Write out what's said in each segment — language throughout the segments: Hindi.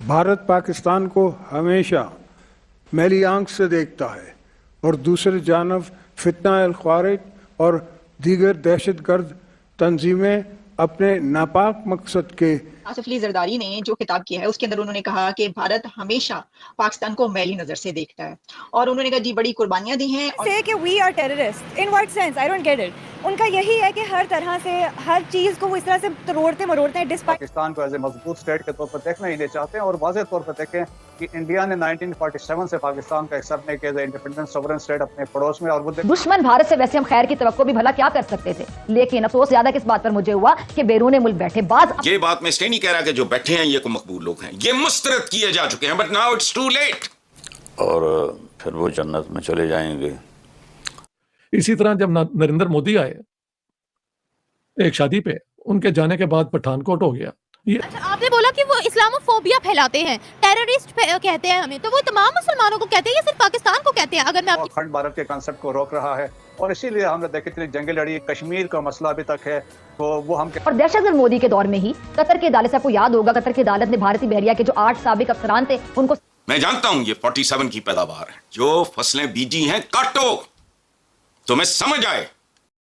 भारत पाकिस्तान को हमेशा मैली आंख से देखता है और दूसरी जानब फितना अल ख्वारिज और दीगर दहशतगर्द तंजीमें अपने नापाक मकसद के। आसिफ अली जरदारी ने जो खिताब किया है उसके अंदर उन्होंने कहा कि भारत हमेशा पाकिस्तान को मैली नजर से देखता है और उन्होंने कहा जी बड़ी कुर्बानियां दी हैं और से कि we are terrorist in what sense I don't get it. उनका यही है कि हर तरह से हर चीज को वो इस तरह से तोड़ते मरोड़ते हैं डिस्पाइट पाकिस्तान को एज ए मजबूत स्टेट के तौर पर देखना ही नहीं चाहते हैं और वाज़ेह तौर पर देखें कि इंडिया ने 1947 से पाकिस्तान का एक्सेप्ट नहीं किया इंडिपेंडेंट सॉवरेन स्टेट अपने पड़ोस में। और वो दुश्मन भारत से वैसे हम खैर की तवक्को भी भला क्या कर सकते थे, लेकिन अफसोस ज्यादा किस बात पर मुझे हुआ कि बैरून मुल्क बैठे बाज। ये बात मैं इसलिए नहीं कह रहा कि जो बैठे हैं ये को मकबूल लोग हैं, ये मुस्तरद किए जा चुके हैं, but now it's too late. और फिर वो जन्नत में चले जाएंगे। इसी तरह जब नरेंद्र मोदी आए एक शादी पे, उनके जाने के बाद पठानकोट हो गया। अच्छा, आपने बोला कि वो इस्लामोफोबिया फैलाते हैं, टेररिस्ट कहते हैं हमें, तो वो तमाम मुसलमानों को कहते हैं या सिर्फ पाकिस्तान को कहते हैं? अगर मैं अखंड भारत के कंसेप्ट को रोक रहा है और इसीलिए हमने देखी इतनी जंग लड़ी। कश्मीर का मसला अभी तक है तो वो हम और दहशतगर्द मोदी के दौर में ही कतर की अदालत, आपको याद होगा, कतर की अदालत ने भारतीय बहरिया के जो 8 साबिक अफसरान थे उनको। मैं जानता हूं ये 47 की पैदावार है, जो फसलें बीजी हैं काटो, तुम्हें समझ आए।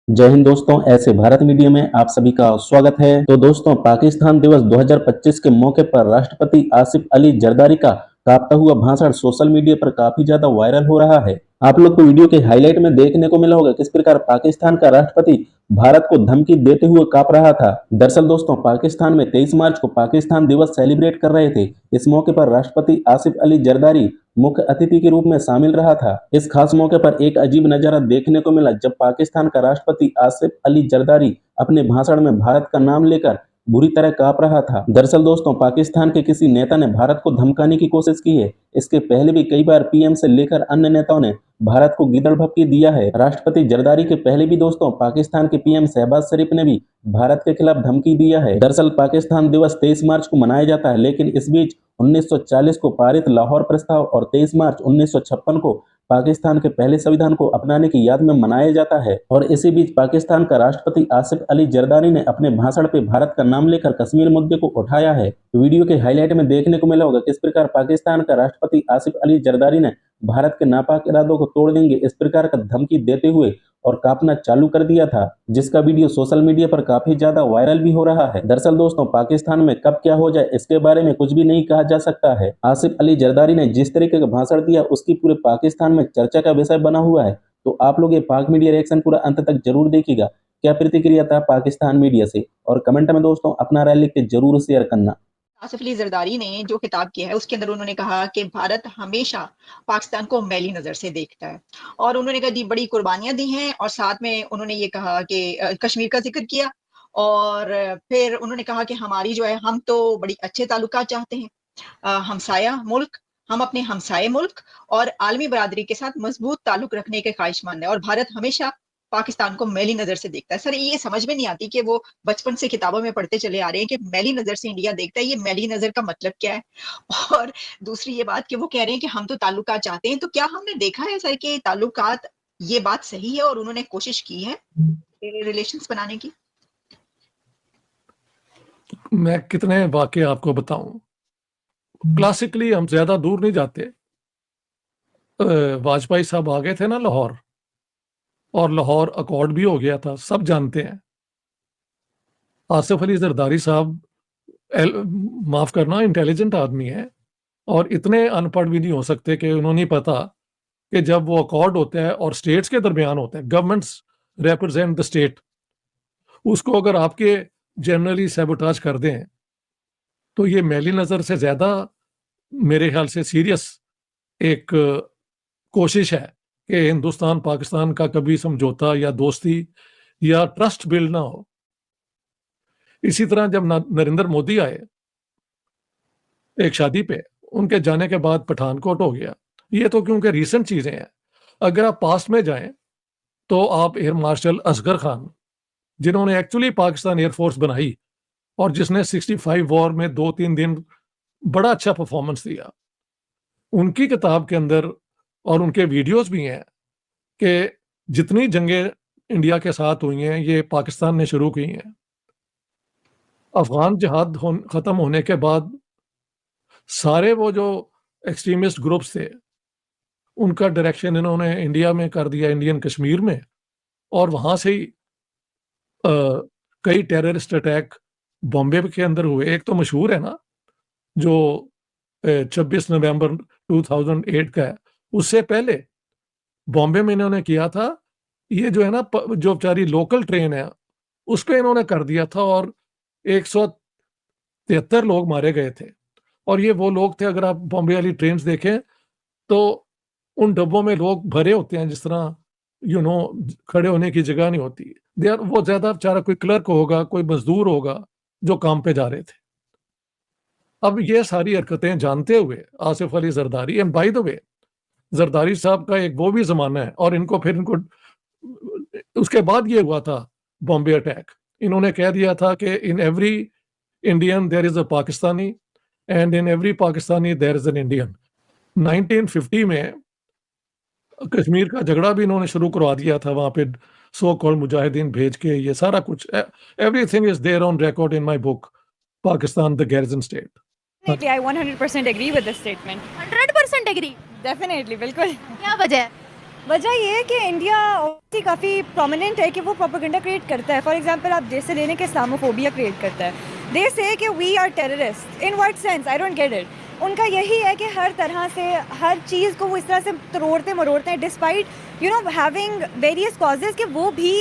जय हिंद दोस्तों, ऐसे भारत मीडिया में आप सभी का स्वागत है। तो दोस्तों, पाकिस्तान दिवस 2025 के मौके पर राष्ट्रपति आसिफ अली जरदारी का कांपता हुआ भाषण सोशल मीडिया पर काफी ज्यादा वायरल हो रहा है। आप लोग को वीडियो के हाईलाइट में देखने को मिला होगा किस प्रकार पाकिस्तान का राष्ट्रपति भारत को धमकी देते हुए कांप रहा था। दरअसल दोस्तों, पाकिस्तान में 23 मार्च को पाकिस्तान दिवस सेलिब्रेट कर रहे थे। इस मौके पर राष्ट्रपति आसिफ अली जरदारी मुख्य अतिथि के रूप में शामिल रहा था। इस खास मौके पर एक अजीब नजारा देखने को मिला जब पाकिस्तान का राष्ट्रपति आसिफ अली जरदारी अपने भाषण में भारत का नाम लेकर बुरी तरह कांप रहा था। दरअसल दोस्तों, पाकिस्तान के किसी नेता ने भारत को धमकाने की कोशिश की है। इसके पहले भी कई बार पीएम से लेकर अन्य नेताओं ने भारत को गिदड़ भपकी दिया है। राष्ट्रपति जरदारी के पहले भी दोस्तों पाकिस्तान के पीएम शहबाज शरीफ ने भी भारत के खिलाफ धमकी दिया है। दरअसल पाकिस्तान दिवस 23 मार्च को मनाया जाता है, लेकिन इस बीच 1940 को पारित लाहौर प्रस्ताव और 23 मार्च 1956 को पाकिस्तान के पहले संविधान को अपनाने की याद में मनाया जाता है। और इसी बीच पाकिस्तान का राष्ट्रपति आसिफ अली जरदारी ने अपने भाषण पे भारत का नाम लेकर कश्मीर मुद्दे को उठाया है। वीडियो के हाईलाइट में देखने को मिला होगा किस प्रकार पाकिस्तान का राष्ट्रपति आसिफ अली जरदारी ने भारत के नापाक इरादों को तोड़ देंगे इस प्रकार का धमकी देते हुए और कांपना चालू कर दिया था, जिसका वीडियो सोशल मीडिया पर काफी ज्यादा वायरल भी हो रहा है। दरअसल दोस्तों, पाकिस्तान में कब क्या हो जाए इसके बारे में कुछ भी नहीं कहा जा सकता है। आसिफ अली जरदारी ने जिस तरीके का भाषण दिया उसकी पूरे पाकिस्तान में चर्चा का विषय बना हुआ है। तो आप लोग ये पाक मीडिया रिएक्शन पूरा अंत तक जरूर देखिएगा। क्या प्रतिक्रिया था पाकिस्तान मीडिया से, और कमेंट में दोस्तों अपना राय लिख के जरूर शेयर करना। आसिफ अली जरदारी ने जो खिताब किया है उसके अंदर उन्होंने कहा कि भारत हमेशा पाकिस्तान को मैली नजर से देखता है और उन्होंने कहा जी बड़ी कुर्बानियां दी हैं और साथ में उन्होंने ये कहा कि कश्मीर का जिक्र किया और फिर उन्होंने कहा कि हमारी जो है हम तो बड़ी अच्छे ताल्लुकात चाहते हैं, हमसाया मुल्क, हम अपने हमसाये मुल्क और आलमी बरादरी के साथ मजबूत ताल्लुक रखने के ख्वाहिशमंद है और भारत हमेशा पाकिस्तान को मैली नजर से देखता है। सर, ये समझ में नहीं आती कि वो बचपन से किताबों में पढ़ते चले आ रहे हैं कि मैली नजर से इंडिया देखता है, ये मैली नजर का मतलब क्या है? और दूसरी ये बात कि वो कह रहे हैं कि हम तो ताल्लुकात चाहते हैं, तो क्या हमने देखा है सर कि ताल्लुकात ये बात सही है और उन्होंने कोशिश की है रिलेशंस बनाने की? मैं कितने वाकये आपको बताऊं। क्लासिकली हम ज्यादा दूर नहीं जाते। वाजपेयी साहब आ गए थे ना लाहौर, और लाहौर अकॉर्ड भी हो गया था, सब जानते हैं। आसिफ अली जरदारी साहब माफ करना इंटेलिजेंट आदमी है और इतने अनपढ़ भी नहीं हो सकते कि उन्होंने नहीं पता कि जब वो अकॉर्ड होता है और स्टेट्स के दरमियान होता है, गवर्नमेंट्स रिप्रेजेंट द स्टेट, उसको अगर आपके जनरली सैबोटाज कर दें तो ये मैली नजर से ज्यादा मेरे ख्याल से सीरियस एक कोशिश है कि हिंदुस्तान पाकिस्तान का कभी समझौता या दोस्ती या ट्रस्ट बिल्ड ना हो। इसी तरह जब नरेंद्र मोदी आए एक शादी पे, उनके जाने के बाद पठानकोट हो गया। ये तो क्योंकि रीसेंट चीजें हैं। अगर आप पास्ट में जाएं तो आप एयर मार्शल असगर खान, जिन्होंने एक्चुअली पाकिस्तान एयरफोर्स बनाई और जिसने 65 वॉर में 2-3 दिन बड़ा अच्छा परफॉर्मेंस दिया, उनकी किताब के अंदर और उनके वीडियोस भी हैं कि जितनी जंगें इंडिया के साथ हुई हैं ये पाकिस्तान ने शुरू की हैं। अफगान जिहाद खत्म होने के बाद सारे वो जो एक्सट्रीमिस्ट ग्रुप्स थे उनका डायरेक्शन इन्होंने इंडिया में कर दिया, इंडियन कश्मीर में, और वहां से ही कई टेररिस्ट अटैक बॉम्बे के अंदर हुए। एक तो मशहूर है ना जो 26 नवंबर 2008 का है, उससे पहले बॉम्बे में इन्होंने किया था, ये जो है ना जो बेचारी लोकल ट्रेन है उस पर इन्होंने कर दिया था और 173 लोग मारे गए थे। और ये वो लोग थे, अगर आप बॉम्बे वाली ट्रेन देखें तो उन डब्बों में लोग भरे होते हैं, जिस तरह खड़े होने की जगह नहीं होती। वो ज्यादा बेचारा कोई क्लर्क होगा, कोई मजदूर होगा जो काम पे जा रहे थे। अब ये सारी हरकतें जानते हुए Asif Ali Zardari, and by the way Zardari साहब का एक वो भी जमाना है, और इनको उसके बाद ये हुआ था बॉम्बे अटैक। इन्होंने कह दिया था कि in every Indian there is a Pakistani and in every Pakistani there is an Indian. 1950 में कश्मीर का झगड़ा भी इन्होंने शुरू करवा दिया था, वहां पे सो कॉल्ड मुजाहिदीन भेज के। ये सारा कुछ, everything is there on record in my book Pakistan the garrison state. Definitely, I 100% agree with this statement. 100% agree. Definitely, बिल्कुल। क्या वजह है? वजह ये है कि इंडिया obviously काफ़ी प्रोमिनेंट है कि वो प्रोपेगेंडा क्रिएट करता है। फॉर एग्जांपल आप जैसे लेने के इस्लामोफोबिया क्रिएट करता है। दे से कि we are terrorist in what sense, I don't get it. उनका यही है कि हर तरह से हर चीज़ को वो इस तरह से तोड़ते मरोड़ते हैं, डिस्पाइट हैविंग वेरियस कॉजेज़ कि वो भी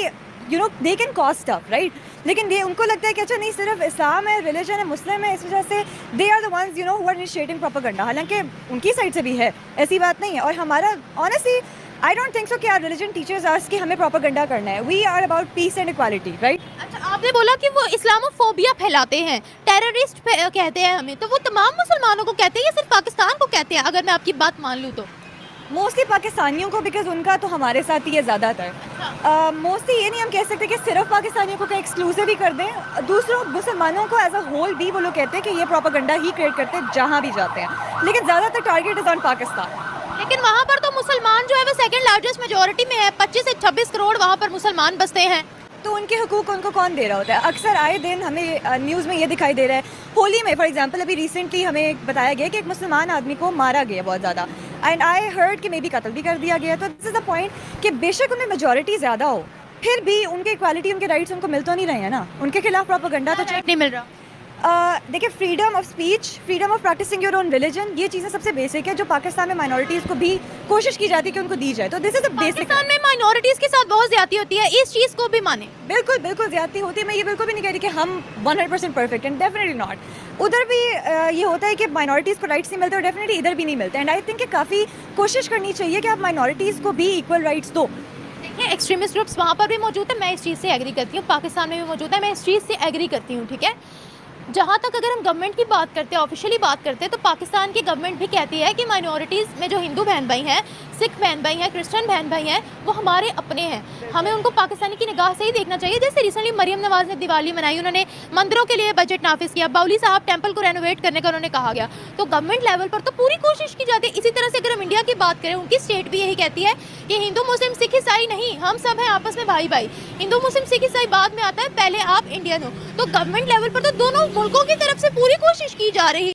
they can cause stuff, right. लेकिन ये उनको लगता है कि अच्छा नहीं, सिर्फ इस्लाम है, रिलीजन है, मुस्लिम है, इस वजह से they are the ones who are initiating propaganda. हालांकि उनकी साइड से भी है, ऐसी बात नहीं है। और हमारा honestly I don't think so कि आवर रिलीजन टीचर्स अस कि हमें प्रोपेगेंडा करना है। We are about peace and equality, right. अच्छा, आपने बोला कि वो इस्लामोफोबिया फैलाते हैं, टेररिस्ट कहते हैं हमें, तो वो तमाम मुसलमानों को कहते हैं या सिर्फ पाकिस्तान को कहते हैं, अगर मैं आपकी बात मान लूँ तो? मोस्टली पाकिस्तानियों को, बिकॉज उनका तो हमारे साथ ही है ज़्यादातर। मोस्टली ये नहीं हम कह सकते कि सिर्फ पाकिस्तानियों को एक्सक्लूसिव ही कर दें, दूसरों मुसलमानों को एज अ होल भी वो लोग कहते हैं कि ये प्रोपेगेंडा ही क्रिएट करते हैं जहाँ भी जाते हैं, लेकिन ज़्यादातर टारगेट इज ऑन पाकिस्तान। लेकिन वहाँ पर तो मुसलमान जो है वो सेकंड लार्जेस्ट मेजोरिटी में है, 25 से 26 करोड़ वहाँ पर मुसलमान बसते हैं। तो उनके हुकूक उनको कौन दे रहा होता है? अक्सर आए दिन हमें न्यूज़ में ये दिखाई दे रहा है। होली में फॉर एग्जांपल अभी रिसेंटली हमें बताया गया कि एक मुसलमान आदमी को मारा गया बहुत ज़्यादा, एंड आई हर्ड कि मे बी कत्ल भी कर दिया गया। तो दिस इज़ द पॉइंट कि बेशक उनमें मेजॉरिटी ज़्यादा हो, फिर भी उनके इक्वालिटी, उनके राइट्स उनको मिल तो नहीं रहे हैं ना। उनके खिलाफ प्रोपेगेंडा तो नहीं मिल रहा। देखिए, freedom of speech, freedom of practising your own religion, ये चीज़ें सबसे बेसिक है जो पाकिस्तान में माइनॉरिटीज़ को भी कोशिश की जाती है कि उनको दी जाए। तो this is a basic. Pakistan में माइनॉरिटीज़ के साथ बहुत ज्यादती होती है, इस चीज़ को भी माने। बिल्कुल बिल्कुल ज्यादती होती है। मैं ये बिल्कुल भी नहीं कह रही कि हम 100% परफेक्ट एंड डेफिनेटली नॉट। उधर भी ये होता है कि माइनॉरिटीज़ को राइट्स नहीं मिलते और डेफिनेटली इधर भी नहीं मिलते। एंड आई थिंक कि काफ़ी कोशिश करनी चाहिए कि आप माइनॉरिटीज़ को भी इक्वल राइट्स दो। देखिए, एक्सट्रीमिस्ट ग्रुप्स वहाँ पर भी मौजूद है, मैं इस चीज़ से एग्री करती हूँ, पाकिस्तान में भी मौजूद है, मैं इस चीज़ से एग्री करती हूँ, ठीक है। जहाँ तक अगर हम गवर्नमेंट की बात करते हैं, ऑफिशियली बात करते हैं, तो पाकिस्तान की गवर्नमेंट भी कहती है कि माइनॉरिटीज़ में जो हिंदू बहन भाई हैं, सिख बहन भाई हैं, क्रिश्चियन बहन भाई हैं, वो हमारे अपने हैं, हमें उनको पाकिस्तानी की निगाह से ही देखना चाहिए। जैसे रिसेंटली मरियम नवाज़ ने दिवाली मनाई, उन्होंने मंदिरों के लिए बजट नाफिज किया, बाउली साहब टेम्पल को रेनोवेट करने का उन्होंने कहा गया। तो गवर्नमेंट लेवल पर तो पूरी कोशिश की जाती है। इसी तरह से अगर हम इंडिया की बात करें, उनकी स्टेट भी यही कहती है कि हिंदू मुस्लिम सिख ईसाई नहीं, हम सब हैं आपस में भाई भाई। हिंदू मुस्लिम सिख ईसाई बाद में आता है, पहले आप इंडियन हो। तो गवर्नमेंट लेवल पर तो दोनों मुल्कों की तरफ से पूरी कोशिश की जा रही है।